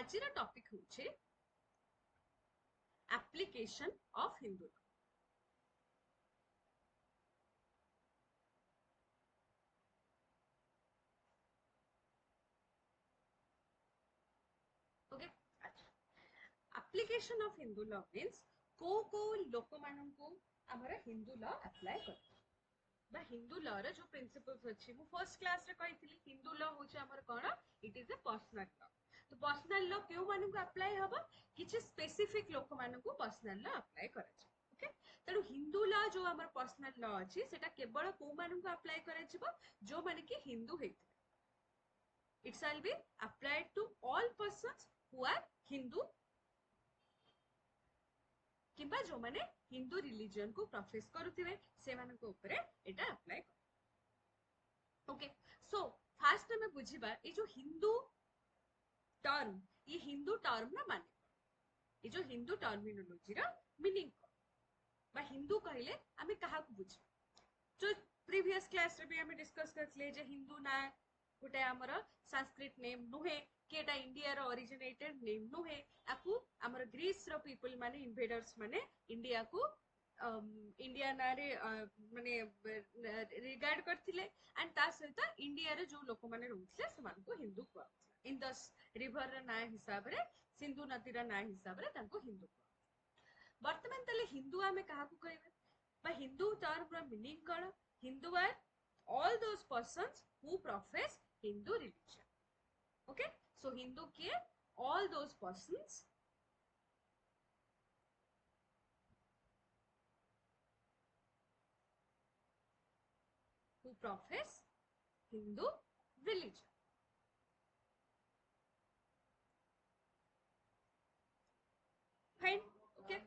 आज टॉपिक होचे application of Hindu law. Okay, अच्छा application of Hindu law means को लोक माननकु हमर हिंदू लॉ अप्लाई कर बा हिंदू लॉ रे जो प्रिंसिपल्स अछि मु फर्स्ट क्लास रे कहितली हिंदू लॉ होचे हमर कोन it is a personal law. तो पर्सनल लॉ क्यों माननकु अप्लाई हबा किछि स्पेसिफिक लोक माननकु पर्सनल लॉ अप्लाई करा छै। ओके, तेणु हिंदू लॉ जो हमर पर्सनल लॉ अछि सेटा केवल को माननकु अप्लाई करा छिबो जो माने कि हिंदू हेते। It shall be applied to all persons who are Hindu किंबा जो माने हिंदू रिलीजन को प्रोफेस करुथिबे से मानको ऊपर एटा अप्लाई कर। ओके, सो फास्ट में बुझिबा ए जो हिंदू टर्म ये हिंदू टर्म ना माने ये जो हिंदू टर्मिनोलॉजी रा मीनिंग बा हिंदू कहले आमे कहा को बुझ जो प्रीवियस क्लास रे भी हमें डिस्कस करथले जे हिंदू ना गोटे हमर संस्कृत नेम नुहे केटा इंडिया रो ओरिजिनेटेड नेम नुहे आकु हमर ग्रीस रो पीपल माने इन्वेडर्स माने इंडिया को इंडिया ना रे माने रिगार्ड करथिले एंड ता सहित इंडिया रे जो लोक माने रहउथले से मान को हिंदू को इन द रिवर रा ना हिसाब रे सिंधु नदी रा ना हिसाब रे तांको हिंदू को वर्तमान तले हिंदू आमे कहा को कहबे बा हिंदू टर्म रा मीनिंग कोन Hindu are all those persons who profess Hindu religion. Okay, so Hindu के all those persons who profess Hindu religion. Fine. Okay.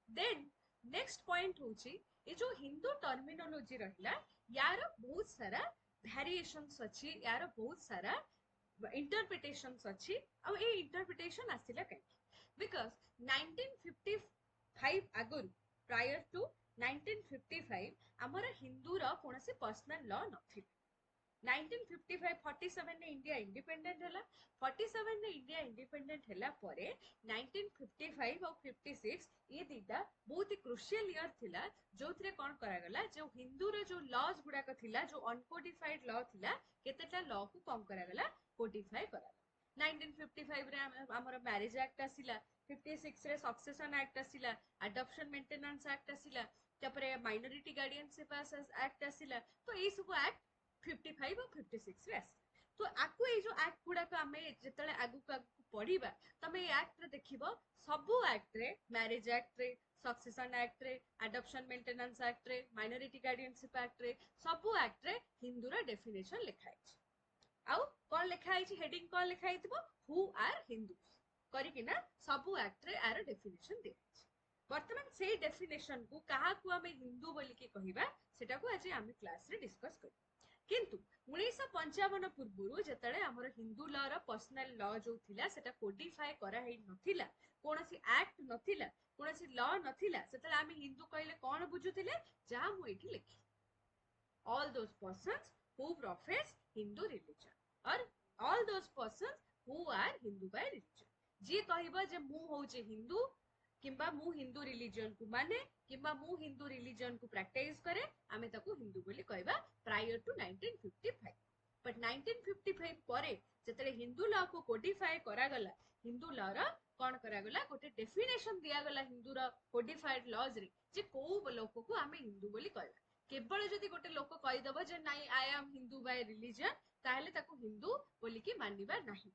Then next point होची ये जो हिंदू टर्मिनोलॉजी रहिला यार बहुत सारा वेरिएशंस अछि यार बहुत सारा इंटरप्रिटेशंस अछि और ए इंटरप्रिटेशन आसिला कहीं बिकॉज 1955 आगुर प्रायर टू 1955 हमर हिंदू रा कोनसे पर्सनल लॉ नथिला 1955 47 ने इंडिया इंडिपेंडेंट हला 47 ने इंडिया इंडिपेंडेंट हला परे 1955 और 56 ये दीटा बहुत ही क्रुशियल ईयर थिला जोथरे कोन करा गला जो हिंदू रे जो लॉज गुडा का थिला जो अनकोडिफाइड लॉ थिला केतेटा लॉ को कम करा गला कोडिफाई करा 1955 रे हमर मैरिज एक्ट आसिला 56 रे सक्सेशन एक्ट आसिला अडॉप्शन मेंटेनेंस एक्ट आसिला तापरे माइनॉरिटी गार्डियनशिप एक्ट आसिला तो ए सब एक्ट 55 और 56 रे तो आकु ए जो एक्ट गुडा को हमें जतले आगु को पढिबा तमे ए एक्ट रे देखिबो सबु एक्ट रे मैरिज एक्ट रे सक्सेशन एक्ट रे अडॉप्शन मेंटेनेंस एक्ट रे माइनॉरिटी गार्डियनशिप एक्ट रे सबु एक्ट रे हिंदू रा डेफिनेशन लिखा है आउ कोन लिखा है हेडिंग कोन लिखा है हु आर हिंदूस करी कि ना सबु एक्ट रे आर डेफिनेशन दे वर्तमान से डेफिनेशन को कहा को हमें हिंदू बोली के कहिबा सेटा को आज हम क्लास रे डिस्कस कर किंतु 1955 पूर्व जेतले हमर हिंदू लॉ रा पर्सनल लॉ जो थिला सेटा कोडिफाई करा हे नथिला कोनोसी एक्ट नथिला कोनोसी लॉ नथिला सेतले हम हिंदू कहले कोन बुझुथिले जा मु एठी लिखि all those persons who profess Hindu religion or all those persons who are Hindu by religion जे कहबा जे मु होचे हिंदू किंबा मु हिंदू रिलीजन को माने किंबा मु हिंदू रिलीजन को प्रैक्टिस करे आमे ताको हिंदू बोली कहबा प्रायर टू 1955 बट 1955 परे जतले हिंदू लॉ को कोडिफाई करा गला हिंदू लॉ रा कोन करा गला गोटे डेफिनेशन दिया गला हिंदू रा कोडिफाइड लॉज रे जे को लोक को आमे हिंदू बोली कहबा केवल जदि गोटे लोक कहि दबो जे नाही I am Hindu by religion ताहले ताको हिंदू बोली की मानिबा नाही।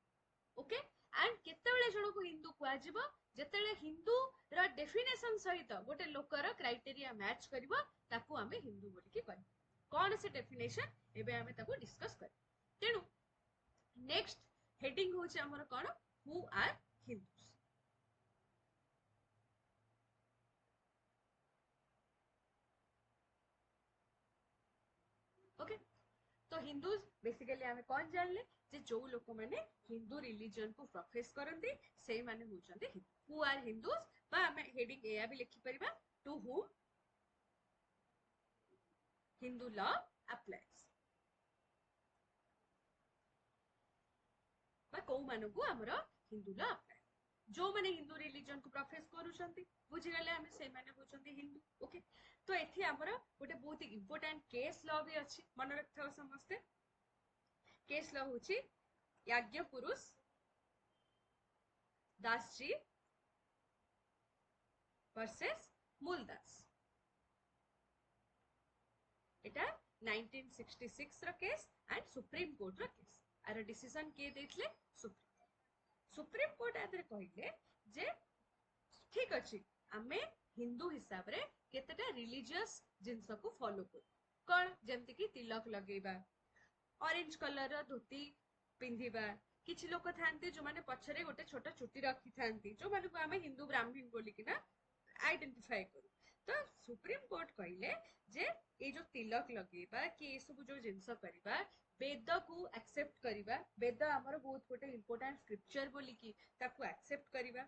ओके, एंड केतेबेले जणो को हिंदू कुआ जिवो जेतेले हिंदू रा डेफिनेशन सहित गोटे लोकर क्राइटेरिया मैच करिवो ताको हमें हिंदू बोली की कहबो कोन से डेफिनेशन एबे हमें ताको डिस्कस कर तेनु नेक्स्ट हेडिंग होचे हमर कोन हु आर हिंदूस। ओके, तो हिंदूज बेसिकली हमें कौन जानले जे जो लोक माने हिंदू रिलीजन को प्रोफेस करंती से माने होचंते हिंदू हु आर हिंदूज बा हमें हेडिंग एया भी लिखि परिबा to whom Hindu law applies बा को मानकु हमरो हिंदू लॉ अप्लाई जो माने हिंदू रिलीजन को प्रोफेस करूछंती बुझिगले आमे से माने होछंती हिंदू ओके तो एथि हमर गोटे बहुत इंपोर्टेंट केस लॉ भी अछि मन रखथाओ समस्ते केस लॉ होछि याज्ञ पुरुष दास जी वर्सेस मूलदास एटा 1966 रो केस एंड सुप्रीम कोर्ट रो केस आर डिसीजन के देथले सुप्रीम कोर्ट आदरे कहिले जे ठीक अछि आमे हिंदू हिसाब रे केतेटा रिलीजियस जिंस को फॉलो कर कोन जेमति कि तिलक लगेबा ऑरेंज कलर रो धोती पिंधिबा किछि लोक थांती जो माने पछरे गोटे छोटा चुटी रखि थांती जो माने को आमे हिंदू ब्राह्मण बोली कि ना आइडेंटिफाई करू तो सुप्रीम कोर्ट कहिले जे ए जो तिलक लगेबा कि ए सब जो जिंस करबा वेद को एक्सेप्ट करिबा वेद हमर बहुत गोटे इंपोर्टेंट स्क्रिप्चर बोली कि ताकू एक्सेप्ट करिबा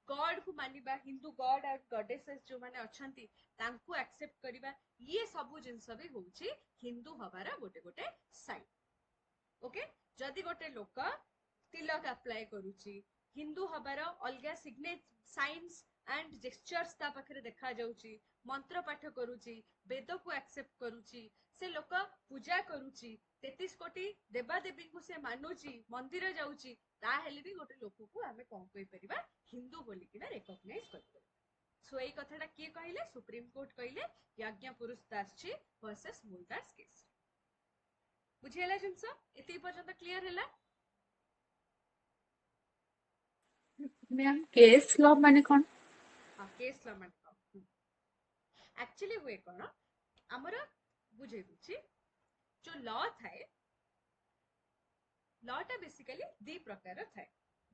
गॉड को मानिबा हिंदू गॉड एंड गॉडेसेस जो माने अछंती तांकू एक्सेप्ट करिबा ये सब जिंस भी होउची हिंदू हबारा गोटे गोटे साइन ओके जदि गोटे लोक तिलक अप्लाई करूची हिंदू हबार अलगा सिग्नेच साइंस एंड जेस्चर्स ता पाखरे देखा जाउची मंत्र पाठ करूची वेद को एक्सेप्ट करूची से लोक पूजा करूची 33 कोटी देवा देवी को से मानुची मंदिर जाउची ता हेले भी गोटे लोक को आमे कोन कहि परिबा हिंदू बोली किना रिकॉग्नाइज करबो सो एई कथाटा के कहिले सुप्रीम कोर्ट कहिले यज्ञ पुरुष दास जी वर्सेस मूलदास केस बुझियला जिंस एते पर्यंत क्लियर हैला मैम केस लॉ माने कौन हाँ केस लॉ माने एक्चुअली हुए कौन आमर बुझे दूची जो लॉ थाए लॉ टा बेसिकली दी प्रकार थाए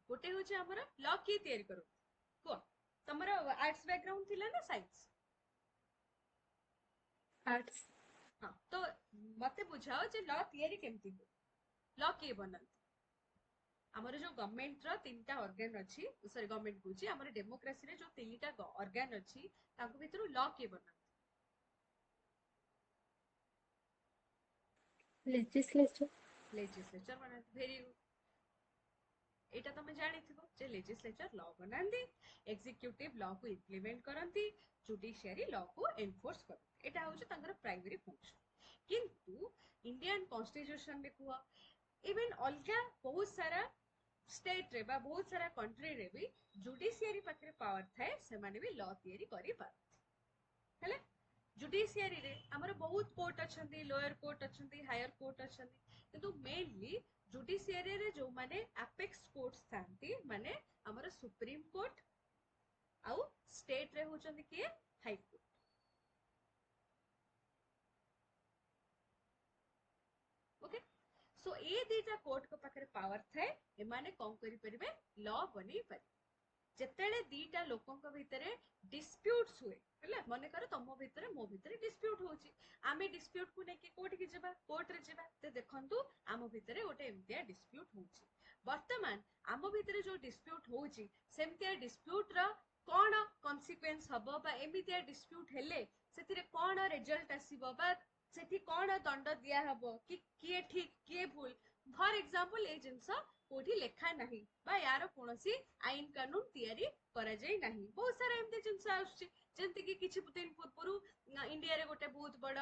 गोटे होचे आमर लॉ की तयारी करू को तमरा आर्ट्स बैकग्राउंड थिला ना साइंस आर्ट्स हाँ तो मते बुझाओ जे लॉ तयारी केमती हो लॉ के बनन आमर जो गवर्नमेंट रो तीनटा ऑर्गन अछि सॉरी गवर्नमेंट बुझी आमर डेमोक्रेसी रे जो तीनटा ऑर्गन अछि ताको भितरु लॉ के बनन लेजिस्लेचर लेजिस्लेचर बनन वेरी गुड एटा तमे जानिथिबो जे लेजिस्लेचर लॉ बनांदी एग्जीक्यूटिव लॉ को इंप्लीमेंट करंती जुडिशियरी लॉ को एनफोर्स करंती एटा होचे तांकर प्राइमरी फंक्शन किंतु इंडियन कॉन्स्टिट्यूशन में कुआ इवन अलगा बहुत सारा स्टेट रे बा बहुत सारा कंट्री रे भी जुडिशियरी पाखरे पावर थाए से माने भी लॉ तयारी करि पारथि हेले जुडिशियरी रे हमर बहुत कोर्ट अछंती लोअर कोर्ट अछंती हायर कोर्ट अछंती किंतु मेनली जुडिशियरी रे जो माने एपेक्स कोर्ट्स थांती माने हमर सुप्रीम कोर्ट आउ स्टेट रे होचंती के हाई कोर्ट ओके सो ए दीटा कोर्ट को पाखरे पावर थाए ए माने कोन करि परिबे लॉ बनी पारि जेतेले दीटा लोकंक भितरे डिस्प्यूट्स हुए हला मने कर तमो भितरे मो भितरे डिस्प्यूट होची आमे डिस्प्यूट को नेकी कोर्ट की जेबा कोर्ट रे जेबा ते देखंतु आमो भितरे गोटे एमतिया डिस्प्यूट होची वर्तमान आमो भितरे जो डिस्प्यूट होची सेमतिया डिस्प्यूट रा कोन कॉन्सिक्वेंस हबो बा एमितिया डिस्प्यूट हेले सेतिरे कोन रिजल्ट आसीबो बा सेठी कोन दंड दिया हबो कि किए ठीक किए भूल फॉर एग्जांपल ए जिंस कोठी लेखा नाही बा यार कोनसी आईन कानून तयारी करा जाय नाही बहुत सारा एमते जिंस आउछि जेंति कि किछि दिन पूर्वरु इंडिया रे गोटे बहुत बड़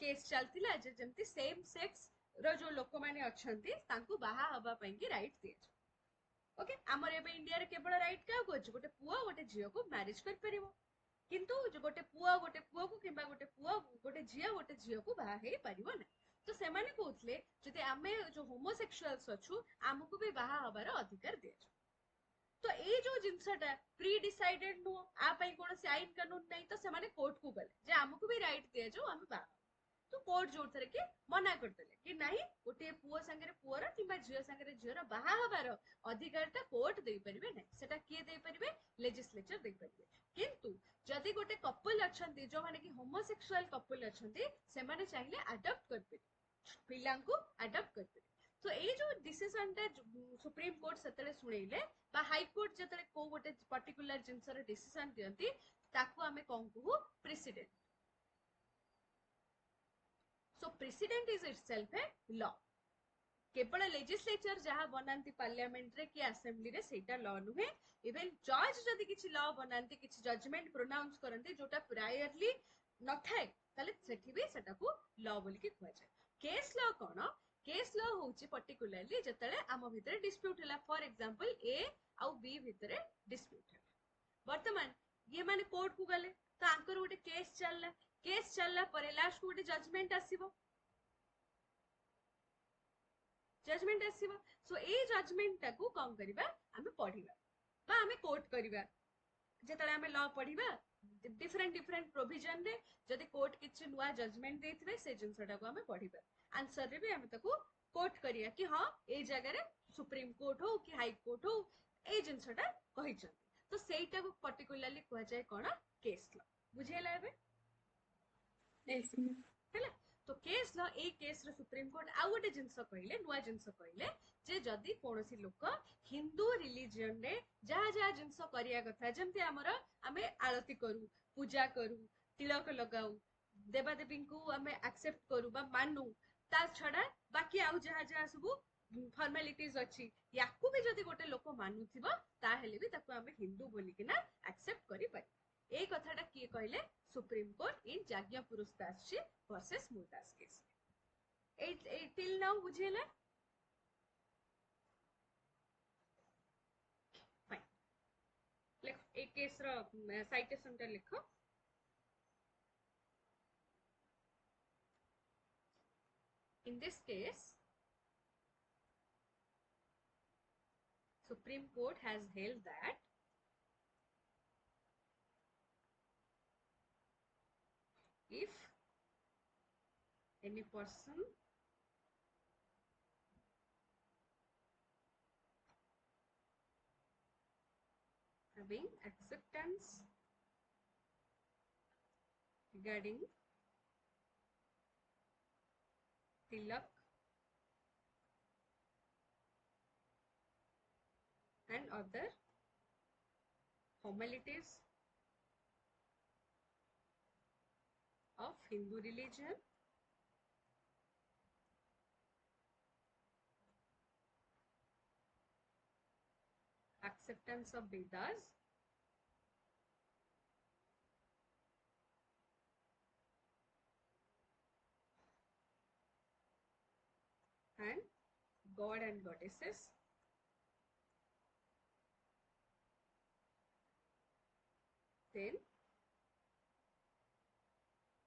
केस चलतिला जे जेंति सेम सेक्स रो जो लोक माने अछंती तांकू बाहा हबा पई कि राइट दिए ओके हमर एबे इंडिया रे केवल राइट का को गोटे पुआ गोटे झियो को मैरिज कर परिबो किंतु जो गोटे पुआ को किबा गोटे झियो को बाहा हे परिबो ना तो सेमाने कहउतले जदि आमे जो होमोसेक्सुअल्स अछु आमको भी बाहा हबार अधिकार दिए तो ए जो जिंसटा प्री डिसाइडेड नो आ पई कोनोसी आईन कानून नहीं तो सेमाने कोर्ट को गले जे आमको भी राइट दिए जो हम बाहा तो कोर्ट जोर थरे के मना कर देले कि नाही गोटे पुओ संगे पुओर किबा झियो संगे झियोर बाहा हबार अधिकारटा कोर्ट देई परिबे नै सेटा किए देई परिबे लेजिस्लेचर देई परिबे किंतु जदि गोटे कपल अछंती जो माने कि होमोसेक्सुअल कपल अछंती सेमाने चाहिले अडॉप्ट करबे पिलांको अडॉप्ट करबे तो ए जो डिसीजन टा सुप्रीम कोर्ट सेतले सुनेइले बा हाई कोर्ट जेतले को गोटे पर्टिकुलर जिंसर डिसीजन दियंती ताकू हमें कोन कहू president so precedent is itself a law केवल लेजिस्लेचर जहाँ बनाती पार्लियामेंट रे कि असेंबली रे सेटा लॉ नुहे इवन जज जदि किछि लॉ बनाती किछि जजमेंट प्रोनाउंस करंती जोटा प्रायरली न थाए ताले सेठी भी सेटा को लॉ बोली कि कहै छै केस लॉ कोन केस लॉ होउची पर्टिकुलरली जतले आम भितरे डिस्प्यूट हला फॉर एग्जांपल ए आउ बी भितरे डिस्प्यूट हला वर्तमान ये माने कोर्ट को गले तो आंकर गोटे केस चलला परे लास्ट को गोटे जजमेंट आसीबो सो ए जजमेंट टाकू कम करिबा आमे पढिबा बा आमे कोट करिबा जेतले आमे लॉ पढिबा डिफरेंट डिफरेंट प्रोविजन रे जदि कोर्ट किछि नुवा जजमेंट देथिबे से जिंसटा को आमे पढिबा आंसर रे भी आमे ताकू कोट करिया कि हां ए जगह रे सुप्रीम कोर्ट हो कि हाई कोर्ट हो ए जिंसटा कहिछन तो सेटा को पर्टिकुलरली कहै जाय कोन केस लॉ बुझेला एबे Yes, ma'am. हैला तो केस लॉ ए केस रे सुप्रीम कोर्ट आ गोटे जिंस कहले नुवा जिंस कहले जे जदि कोनोसी लोक हिंदू रिलीजन रे जहा जहा जिंस करिया कथा जेमते हमर आमे आरती करू पूजा करू तिलक लगाऊ देवादेवी को आमे एक्सेप्ट करू बा मानू ता छडा बाकी आउ जहा जहा सब फॉर्मेलिटीज अछि याकू भी जदि गोटे लोक मानुथिबो ता हेले भी ताको आमे हिंदू बोली किना एक्सेप्ट करि पाइ ए कथाटा किए कहले सुप्रीम कोर्ट इन जाज्ञा पुरस्तास वर्सेस मुरदास केस टिल नाउ बुझेला फाइन लेख ए केस रो साइटेशन टा लिखो in this case Supreme Court has held that if any person having acceptance regarding tilak and other formalities of Hindu religion acceptance of Vedas and God and goddesses then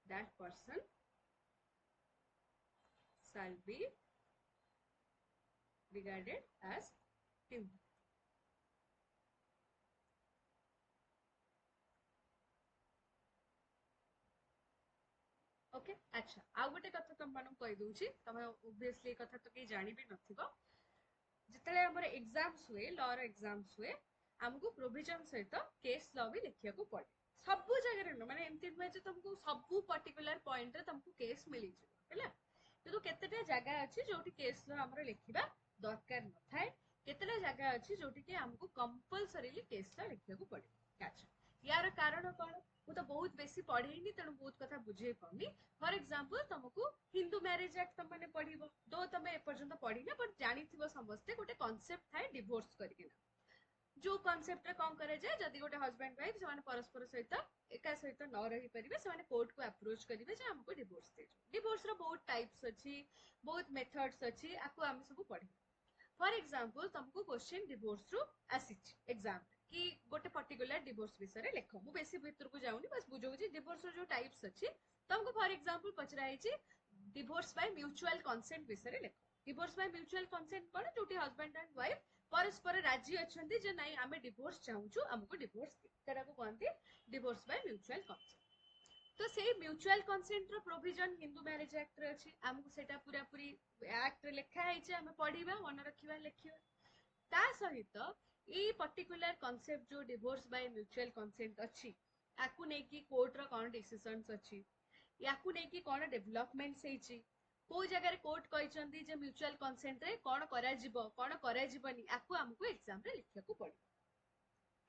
that person shall be regarded as Hindu. Okay अच्छा आ गोटे कथा तुम मानू कहि दूची तमे obviously कथा तो के जानि भी नथिबो जितले हमर एग्जाम्स हुए लॉ रो एग्जाम्स हुए हमको प्रोविजन सहित केस लॉ भी लिखिया को पड़े सब जगह रे माने एमति हुए जे तुमको सब पर्टिकुलर पॉइंट रे तुमको केस मिली जिवो हैला किंतु केतेटा जगह अछि जोटी केस लॉ हमर लिखिबा दरकार न थाए केतेटा जगह अछि जोटी के हमको कंपल्सरीली केस लॉ लिखिया को पड़े अच्छा यार कारण कोन मु तो बहुत बेसी पढ़ेनी तेणु बहुत कथा बुझे पानी फॉर एग्जांपल तुमको हिंदू मैरिज एक्ट तुम माने पढ़िबो दो तमे ए पर्यंत पढ़िना बट जानिथिबो समस्ते गोटे कांसेप्ट थाए डिवोर्स करकिना जो कांसेप्ट रे कोन करे जाय जदी गोटे हस्बैंड वाइफ से परस्पर सहित एका सहित न रही परिबे से कोर्ट को अप्रोच करिवे जे हमको डिवोर्स दे डिवोर्स रो बहुत टाइप्स अछि बहुत मेथड्स अछि आको हम सब पढ़ी फॉर एग्जांपल तुमको क्वेश्चन डिवोर्स रो आसीच एग्जाम कि गोटे पर्टिकुलर डिवोर्स विषय रे लेखो मु बेसी भीतर को जाउनी बस बुझो जे डिवोर्स रो जो टाइप्स अछि तुमको फॉर एग्जांपल पचराई छी डिवोर्स बाय म्यूचुअल कंसेंट विषय रे लेखो डिवोर्स बाय म्यूचुअल कंसेंट कोन जोटी हस्बैंड एंड वाइफ परस्पर राजी अछंती जे नाही आमे डिवोर्स चाहूछु हमको डिवोर्स दे तेरा को कहंती डिवोर्स बाय म्यूचुअल कंसेंट तो सेही म्यूचुअल कंसेंट रो प्रोविजन हिंदू मैरिज एक्ट रे अछि हमको सेटा पूरा पूरी एक्ट रे लिखा है जे हमें पढिबा मन रखिबा लिखिबा ता सहित ए पर्टिकुलर कांसेप्ट जो डिवोर्स बाय म्यूचुअल कंसेंट अछि आकु नै कि कोर्ट रो कोन डिसीजंस अछि याकु नै कि कोन डेवलपमेंट सेछि को जगह रे कोर्ट कहिसंती जे म्यूचुअल कंसेंट रे कोन करा जिवो कोन करा जिवनी आकु हमको एग्जाम रे लिखिया को पड़ी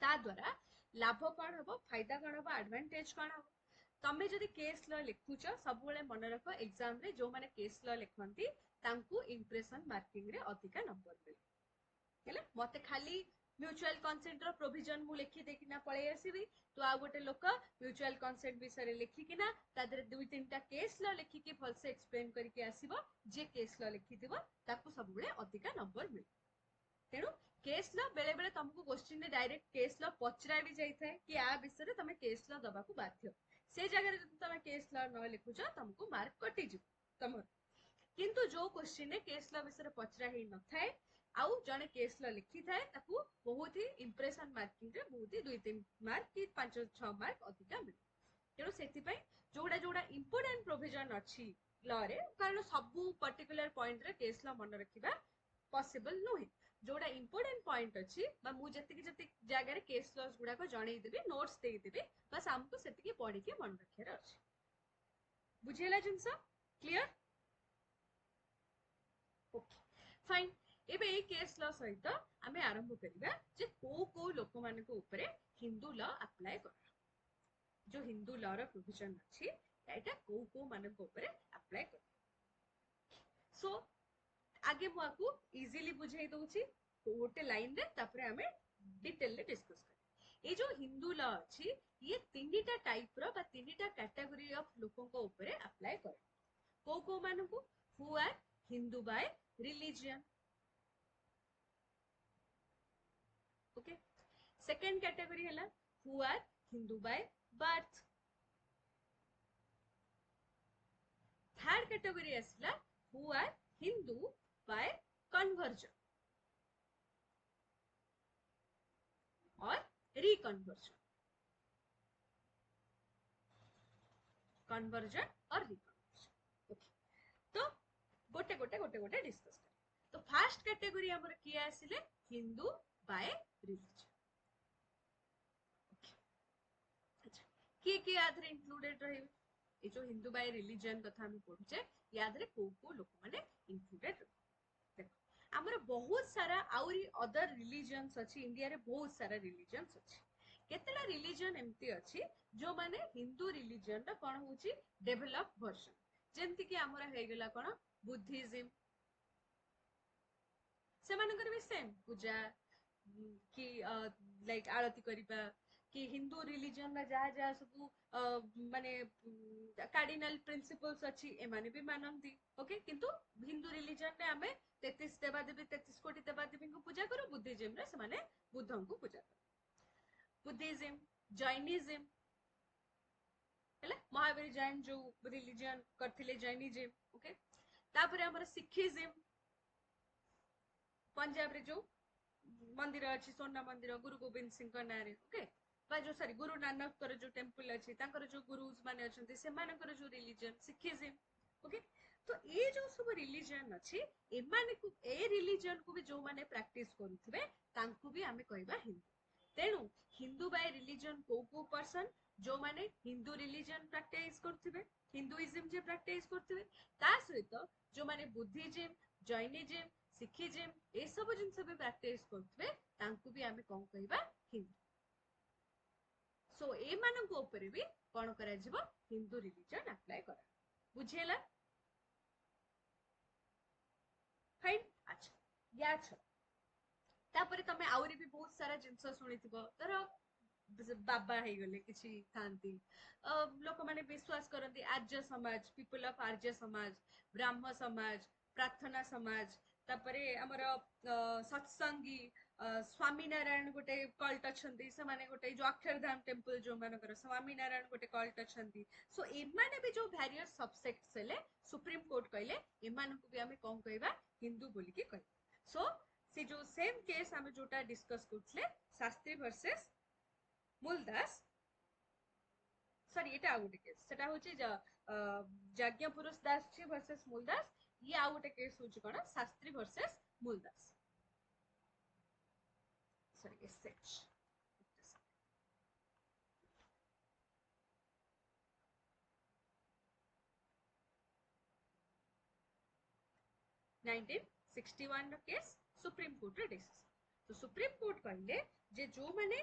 ता द्वारा लाभ कोन हबो फायदा कोन हबो एडवांटेज कोन हबो तमे जदी केस लॉ लिखुछ सब बेले मन रखो एग्जाम रे जो माने केस लॉ लिखंती तांकु इंप्रेशन मार्किंग रे अधिका नंबर मिले हेले मते खाली म्यूचुअल कंसेंट रो प्रोविजन मु लिखि देकिना पळे आसीबी तो आ गोटे लोक म्यूचुअल कंसेंट विषय लिखिकिना तादरे दुई तीनटा केस ल लिखिकी भलसे एक्सप्लेन करके आसीबो जे केस ल लिखिथिबो ताकु सब बेले अधिका नंबर मिले तेणु केस ल बेले बेले तुमको क्वेश्चन ने डायरेक्ट केस ल पचरा भी जाई थाए कि आ विषय रे तमे केस ल दबा को बाध्य से जगह रे तमे केस ल न लिखुछ तुमको मार्क कटि जि तमर किंतु जो क्वेश्चन ने केस ल विषय पचरा ही न थाए आउ जने केस ल लिखि थाए ताकू बहुत ही इंप्रेशन मार्किंग रे बहुत ही 2-3 मार्क कि 5-6 मार्क अधिका मिले तेणु सेति पई जोडा जोडा इंपोर्टेंट प्रोविजन अछि लॉ रे कारण सब पर्टिकुलर पॉइंट रे केस ल मन रखिबा पॉसिबल नोहे जोडा इंपोर्टेंट पॉइंट अछि बा मु जति जति जगह रे केस लॉस गुडा को जणै देबी नोट्स दे देबी बस हमको सेति की पढि के मन रखेर अछि बुझेला जिंस क्लियर ओके फाइन एबे ए केस लॉ सहित आमे आरंभ करिबा जे को लोक मानको ऊपर हिंदू लॉ अप्लाई कर जो हिंदू लॉ रो प्रोविजन अछि एटा को मानको ऊपर अप्लाई कर सो आगे मु आपको इजीली बुझाई दउची गोटे लाइन रे तापरे हमें डिटेल रे डिस्कस कर ए जो हिंदू लॉ अछि ये तीनटा टाइप रो बा तीनटा कैटेगरी ऑफ लोकों को ऊपर अप्लाई करे को मानको who are Hindu by religion okay second category हला who are Hindu by birth third category असला who are Hindu by conversion और रिकन्वर्जन कन्वर्जन और रिकन्वर्जन ओके तो गोटे गोटे गोटे गोटे डिस्कस कर तो फर्स्ट कैटेगरी हमर किया आसिले हिंदू बाय रिलीजन ओके अच्छा के आधरे इंक्लूडेड रहिबे ए जो हिंदू बाय रिलीजन कथा हम पढुचे यादरे को लोक माने इंक्लूडेड देखो हमर बहुत सारा आउरी अदर रिलीजन्स अछि इंडिया रे बहुत सारा रिलीजन्स अछि केतेला रिलीजन एमती अछि जो माने हिंदू रिलीजन रा कोन होची डेवलप वर्जन जेंति कि हमर हे गेला कोन बुद्धिज्म से मानकर भी सेम पूजा कि लाइक आरती करिबा कि हिंदू रिलीजन रा जहा जहा सब माने कार्डिनल प्रिंसिपल्स अछि ए माने भी मानंती ओके किंतु हिंदू रिलीजन रे हमें 33 देवादेवी 33 कोटी देवादेवी को पूजा करो बुद्धिज्म रे से माने बुद्धं को पूजा करो बुद्धिज्म जैनिज्म हेले महावीर जैन जो रिलीजन करथिले जैनिज्म ओके तापरे हमर सिखिज्म पंजाब रे जो मंदिर अछि सोना मंदिर गुरु गोविंद सिंह का नारे ओके बा जो सॉरी गुरु नानक कर जो टेंपल अछि तांकर जो गुरुज माने अछंती से मानकर जो रिलीजन सिखिज्म ओके तो ये जो सब रिलीजन अछि ए माने को ए रिलीजन को भी जो माने प्रैक्टिस करथबे तांको भी हमें कहबा हिंदू तेनु हिंदू बाय रिलीजन को पर्सन जो माने हिंदू रिलीजन प्रैक्टिस करथबे हिंदुइज्म जे प्रैक्टिस करथबे ता सहित जो माने बुद्धिज्म जैनिज्म सिखिज्म ए सब जिंस भी प्रैक्टिस करथबे तांको भी हमें कोन कहबा हिंदू सो ए मानको ऊपर भी कोन करा जिवो हिंदू रिलीजन अप्लाई करा बुझेला फाइन अच्छा या छ तापरे तमे आउरी भी बहुत सारा जिंस सुनिथिबो तर बाबा है गले किछि थांती लोक माने विश्वास करंती आर्य समाज पीपल ऑफ आर्य समाज ब्राह्म समाज प्रार्थना समाज तापरे हमर सत्संगी स्वामी नारायण गोटे कल्ट अछंती से माने गोटे जो अक्षरधाम टेंपल जो मानकर स्वामी नारायण गोटे कल्ट अछंती सो ए माने भी जो वेरियस सबसेक्ट्स हेले सुप्रीम कोर्ट कहले ए मान को भी हमें कोन कहबा हिंदू बोली के कह सो से जो सेम केस हमें जोटा discuss करथले Shastri versus Muldas sorry एटा आ गोटे केस सेटा होची जाज्ञ पुरुष दास जी वर्सेस मूलदास ये आ गोटे केस होची कोन Shastri versus Muldas sorry S H 1961 case supreme court रे डिसीजन तो सुप्रीम कोर्ट कहले जे जो माने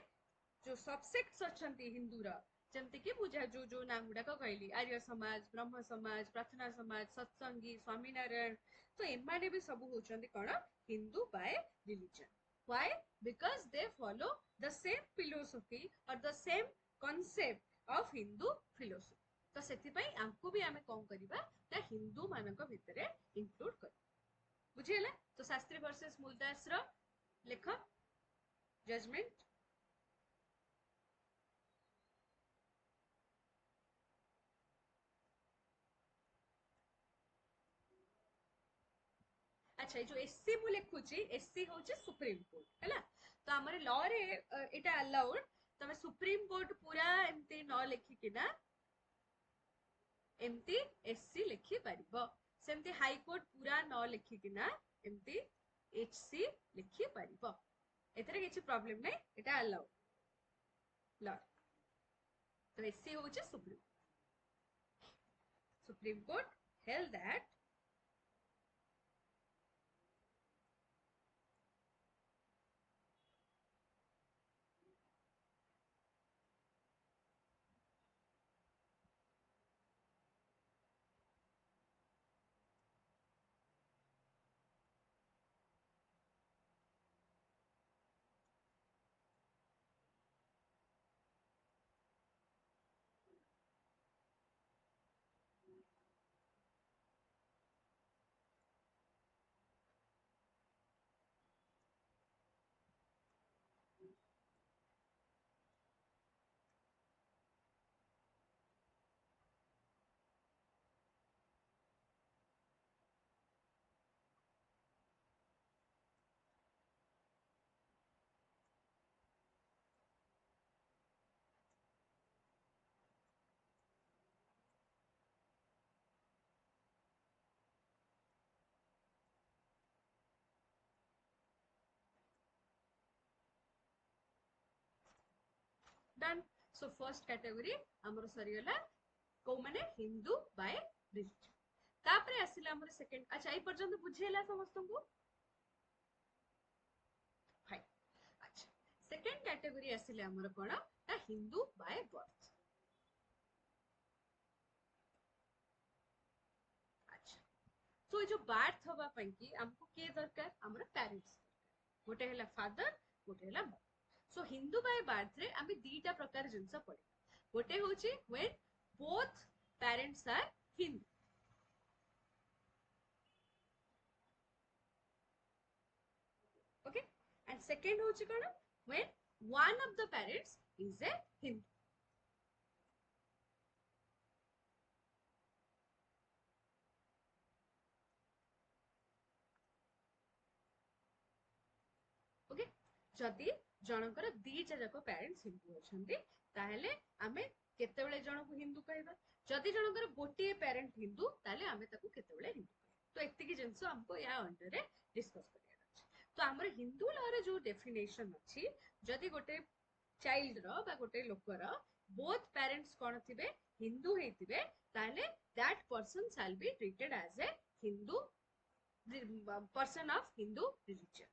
जो सबसेक्ट्स अछंती हिंदू रा जमती कि बुझा जो नाम गुड़ाक कहली आर्य समाज ब्रह्म समाज प्रार्थना समाज सत्संगी स्वामीनारायण तो एमाने भी सब होचंदी कौन Hindu by religion why because they follow the same philosophy और the same concept of Hindu philosophy तो सेतिपई आंकु भी आमे कोन करिबा ता हिंदू मानक भितरे इंक्लूड कर बुझियला तो शास्त्री वर्सेस मूलदास रो लेख जजमेंट अच्छा जो एससी मु लिखुची एससी होची सुप्रीम कोर्ट हैला तो हमर लॉ रे एटा अलाउड तमे सुप्रीम कोर्ट पूरा एमती न लिखि किना एमती एससी लिखि परिबो सेमती हाई कोर्ट पूरा न लिखि किना एमती एचसी लिखि परिबो एतरे किछि प्रॉब्लम नै एटा अलाउड लॉ तो एससी होची supreme court held that done so first category हमर सरीगला को माने हिंदू बाय रिलीजन तापरे आसिला हमर सेकंड अच्छा ए पर्यंत बुझेला समस्त को फाइन अच्छा सेकंड कैटेगरी आसिले हमर कोन ता हिंदू बाय बर्थ अच्छा तो जो बर्थ हवा पई की हमको के दरकार हमर पेरेंट्स गोटे हला फादर गोटे हला mother so Hindu by birth रे आमे दीटा प्रकार जिंस पढी गोटे होची when both parents are Hindu okay and second hochi kona when one of the parents is a hindu okay जदि जनकर दीटा जाक पेरेंट्स हिंदू अछंती ताहेले आमे केतेबेले जनकु हिंदू कहबा जदि जनकर गोटे पेरेंट हिंदू ताहेले आमे ताकू केतेबेले हिंदू कहबा तो एतिकी जिंस हमको या अंडर रे डिस्कस करिया अछि तो हमर हिंदू लॉ रे जो डेफिनेशन अछि जदि गोटे चाइल्ड रो बा गोटे लोकर बोथ पेरेंट्स कोन थिबे हिंदू हेतिबे ताले that person shall be treated as a Hindu person of Hindu religion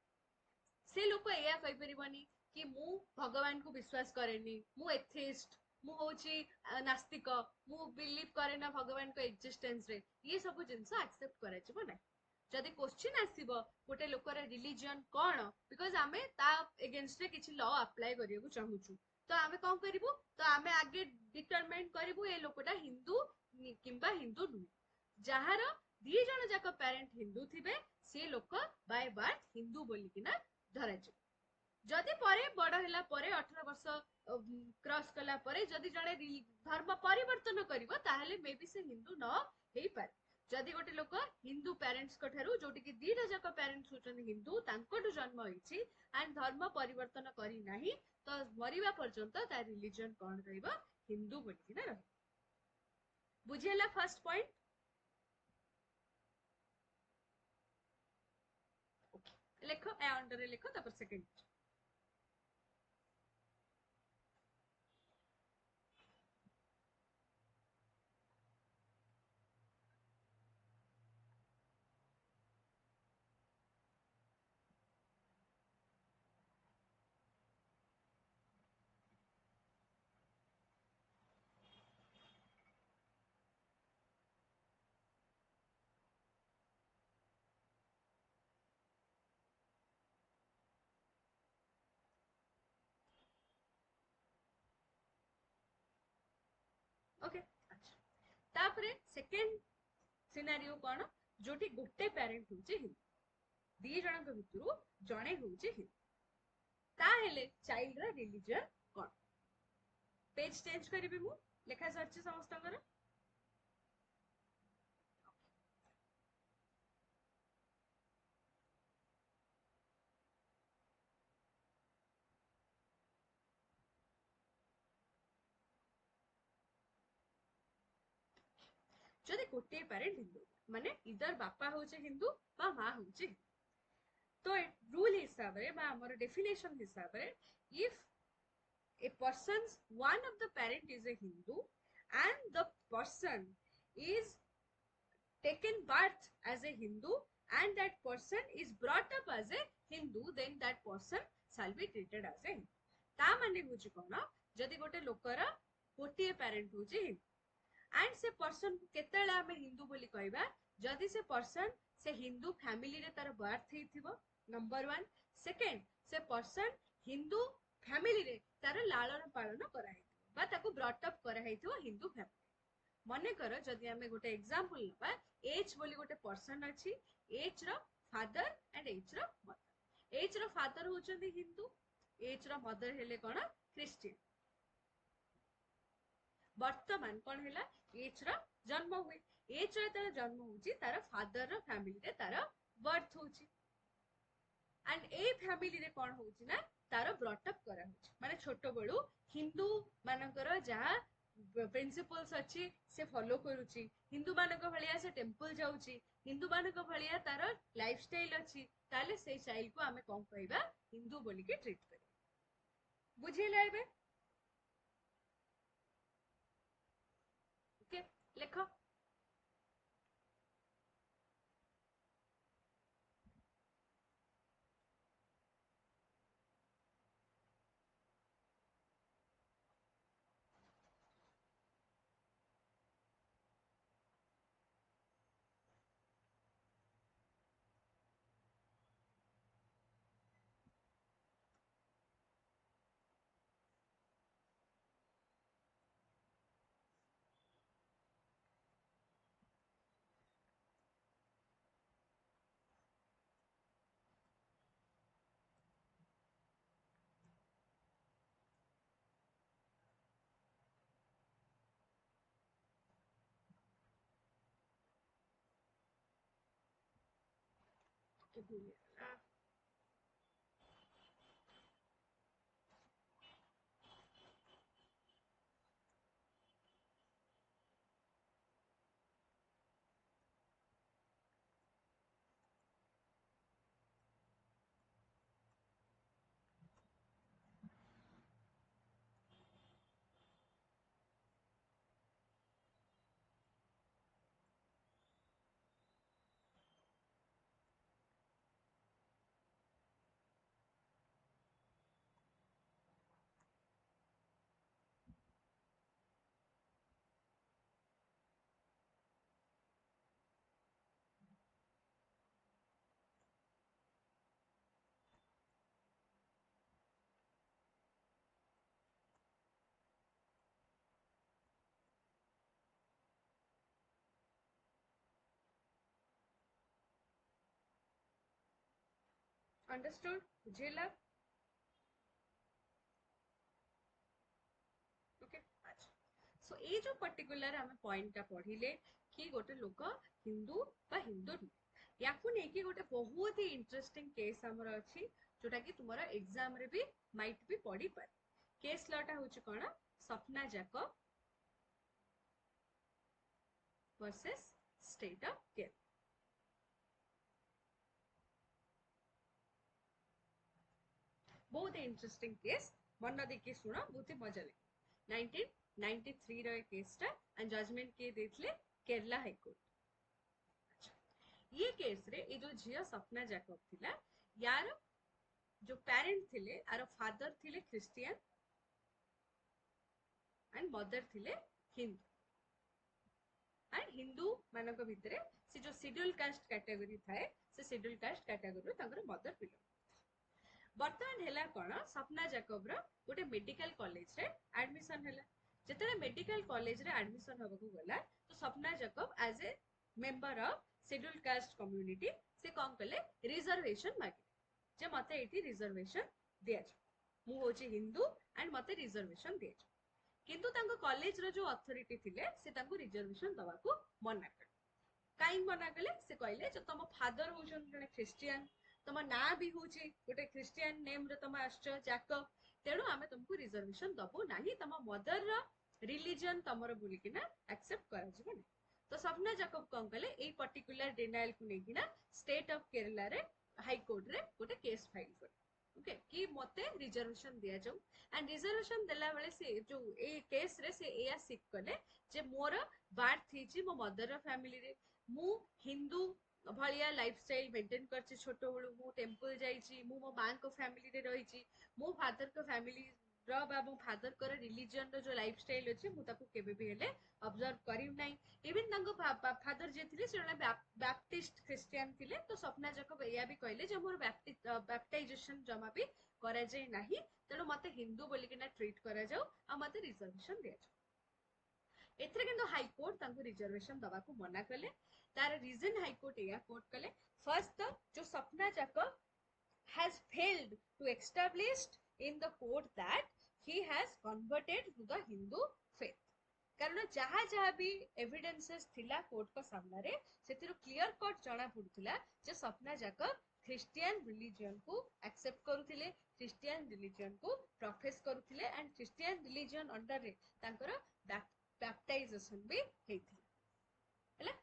से लोक एया कहि परिबनी कि मु भगवान को विश्वास करेनी मु एथिस्ट मु होची नास्तिक मु बिलीव करे ना भगवान को एक्जिस्टेंस रे ये सब जिंस एक्सेप्ट करे छिबो ना जदि क्वेश्चन आसीबो गोटे लोकर रिलीजन कोन बिकॉज़ आमे ता अगेंस्ट रे किछि लॉ अप्लाई करियो को चाहूछु तो आमे कोन करिवु तो आमे आगे डिटरमाइन करिवु ए लोकटा हिंदू किंबा हिंदू नु जहार दी जण जाक पेरेंट हिंदू थिबे से लोक बाय बर्थ हिंदू बोली किना धराजी जदि परे बड़ हैला परे 18 वर्ष क्रॉस कला परे जदि जणे धर्म परिवर्तन करिवो ताहले मे बी से हिंदू न हेई पारे जदि गोटे लोक हिंदू पेरेंट्स को ठारू जोटी कि दीटा जाक पेरेंट्स होचन हिंदू तांकोटु जन्म होईची एंड धर्म परिवर्तन करी नाही तो मरिबा पर्यंत ता रिलीजन कोन रहइबो हिंदू बोली किना रह बुझियला first point okay लेखो A under लेखो तापर सेकंड ओके अच्छा तापरे सेकंड सिनेरियो कोन जोटी गोटे पेरेंट होची हिंदू दी जणक भितरु जणे होची हिंदू ताहेले चाइल्ड रा रिलीजन कोन पेज चेंज करिबि मु लेखा सरछि समस्तंगर जदि गोटे पेरेंट हिंदू माने इधर बापा होचे हिंदू बा मां होचे तो रूल हिसाब रे बा हमर डेफिनेशन हिसाब रे if a person's one of the parent is a Hindu and the person is taken birth as a Hindu and that person is brought up as a Hindu then that person shall be treated as a Hindu ता माने बुझी कोन जदि गोटे लोकर गोटे parent होची Hindu and से person को केतेले हमें हिंदू बोली कहबा जदि से पर्सन से हिंदू फैमिली रे तार बर्थ हेथिबो नंबर 1 सेकंड से पर्सन हिंदू फैमिली रे तार लालन पालन करा हेथिबो बा ताको ब्रॉट अप करा हेथिबो हिंदू फैमिली मने करो जदि हमें गोटे एग्जांपल लेबा एच बोली गोटे पर्सन अछि एच रो फादर एंड एच रो मदर एच रो फादर होचंदी हिंदू एच रो मदर हेले कोन क्रिश्चियन वर्तमान कौन है एच रा जन्म हुए एच रा तार जन्म होची तार फादर रा फैमिली रे तार बर्थ होची एंड ए फैमिली रे कौन होची ना तार ब्रॉट अप करा होची माने छोटो बेलू हिंदू मानकर जहा प्रिंसिपल्स अछि से फॉलो करूची हिंदू मानक भलिया से टेंपल जाउची हिंदू मानक भलिया तार लाइफस्टाइल अछि ताले से चाइल्ड को हमें कोन कहबा हिंदू बोली के ट्रीट करी बुझिले एबे ओके लिखो के भूलिए अंडरस्टूड बुझेला ओके अच्छा सो ए जो पर्टिकुलर हमें पॉइंट टा पढ़िले कि गोटे लोक हिंदू बा हिंदू याकू नै कि गोटे बहुत ही इंटरेस्टिंग केस हमर अछि जोटा कि तुम्हारा एग्जाम रे भी माइट भी पढ़ी पार केस लटा होची कोन सपना Jacob versus state of Kerala बहुत इंटरेस्टिंग केस मन देखिए सुनो बहुत ही मजा लगे 1993 रो केस टा एंड जजमेंट के देथले केरला हाई कोर्ट अच्छा ये केस रे ए जो झिया सपना जैकब थिला यार जो पेरेंट थिले आर फादर थिले क्रिश्चियन एंड मदर थिले हिंदू एंड हिंदू मानक भितरे से जो शेड्यूल कास्ट कैटेगरी थाए से शेड्यूल कास्ट कैटेगरी तांकर मदर बिलोंग बर्तमान हैला कोन सपना जैकब रो गोटे मेडिकल कॉलेज रे एडमिशन हैला जेतेले मेडिकल कॉलेज रे एडमिशन हबकू गला तो Sapna Jacob as a member of schedule caste community से कौन कले रिजर्वेशन मागे जे मते एठी रिजर्वेशन दिया मु होची हिंदू एंड मते रिजर्वेशन दिया किंतु तांको कॉलेज रो जो अथॉरिटी थिले से तांको रिजर्वेशन दवा को मना कर काई मना कले से कहले जो तुम फादर होचन जने क्रिश्चियन तुम ना भी होची गोटे क्रिश्चियन नेम रे तुम आछो जैकब तेणु आमे तुमको रिजर्वेशन दबो नाही तुम मदर रो रिलीजन तमरो बोली किना एक्सेप्ट करा जिवो नै तो सपना जैकब कोन कले ए पर्टिकुलर डिनायल को नेकिना स्टेट ऑफ केरला रे हाई कोर्ट रे गोटे केस फाइल कर ओके कि मते रिजर्वेशन दिया जाऊ एंड रिजर्वेशन देला बेले से जो ए केस रे से एया सिक कले जे मोर बार्थ हिची मो मदर फैमिली रे मु हिंदू भलिया लाइफस्टाइल मेंटेन करछि छोटो बळु मु टेंपल जाईछि मु मो मां को फैमिली रे रहिछि मो फादर को फैमिली रो बा मो फादर को रिलीजन रो जो लाइफस्टाइल अछि मु ताको केबे भी हेले ऑब्जर्व करिउ नै इवन तांको फादर जे थिले से बैप्टिस्ट क्रिश्चियन थिले तो सपना जैकब एया भी कहले जे मोर बैप्टाइजेशन जमा भी करा जाय नाही तेणु मते हिंदू बोली किना ट्रीट करा जाऊ आ मते रिजर्वेशन दिया जाऊ एथरे किंतु हाई कोर्ट तांको रिजर्वेशन दवा को मना कले तार रीजन हाई कोर्ट एया कोर्ट कले फर्स्ट तो जो सपना Jacob has failed to establish in the court that he has converted to the Hindu faith कारण जहा जहा भी एविडेंसेस थिला कोर्ट को सामना रे सेतिरो क्लियर कट जणा पडुथिला जे सपना जैकब क्रिश्चियन रिलीजन को एक्सेप्ट करूथिले क्रिश्चियन रिलीजन को प्रोफेस करूथिले एंड क्रिश्चियन रिलीजन अंडर रे तांकर बैप्टाइजेशन भी हेथिला हैला